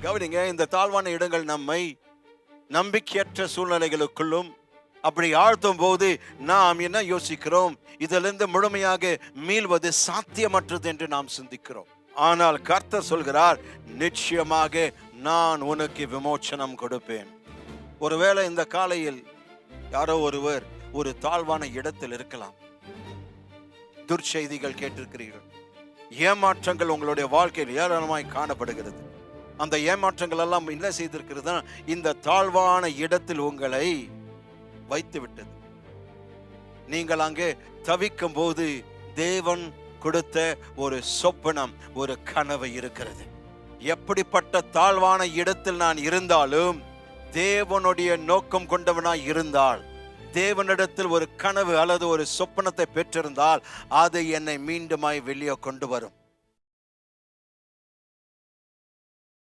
கவனிங்க, இந்த தாழ்வான இடங்கள் நம்மை நம்பிக்கையற்ற சூழ்நிலைகளுக்குள்ளும் அப்படி ஆழ்த்தும் போது நாம் என்ன யோசிக்கிறோம்? இதிலிருந்து முழுமையாக மீள்வது சாத்தியமற்றது என்று நாம் சிந்திக்கிறோம். ஆனால் கர்த்தர் சொல்கிறார், நிச்சயமாக நான் உனக்கு விமோச்சனம் கொடுப்பேன். ஒருவேளை இந்த காலையில் யாரோ ஒருவர் ஒரு தாழ்வான இடத்தில் இருக்கலாம். துர்ச்செய்திகள் கேட்டிருக்கிறீர்கள், ஏமாற்றங்கள் உங்களுடைய வாழ்க்கையில் ஏராளமாய் காணப்படுகிறது. அந்த ஏமாற்றங்கள் எல்லாம் என்ன செய்திருக்கிறது? இந்த தாழ்வான இடத்தில் உங்களை வைத்து விட்டது. நீங்கள் அங்கே தவிக்கும் போது தேவன் கொடுத்த ஒரு சொப்பனம், ஒரு கனவு இருக்கிறது. எப்படிப்பட்ட தாழ்வான இடத்தில் நான் இருந்தாலும் தேவனுடைய நோக்கம் கொண்டவனாய் இருந்தால், தேவனிடத்தில் ஒரு கனவு அல்லது ஒரு சொப்பனத்தை பெற்றிருந்தால், அது என்னை மீண்டுமாய் வெளியே கொண்டு வரும்.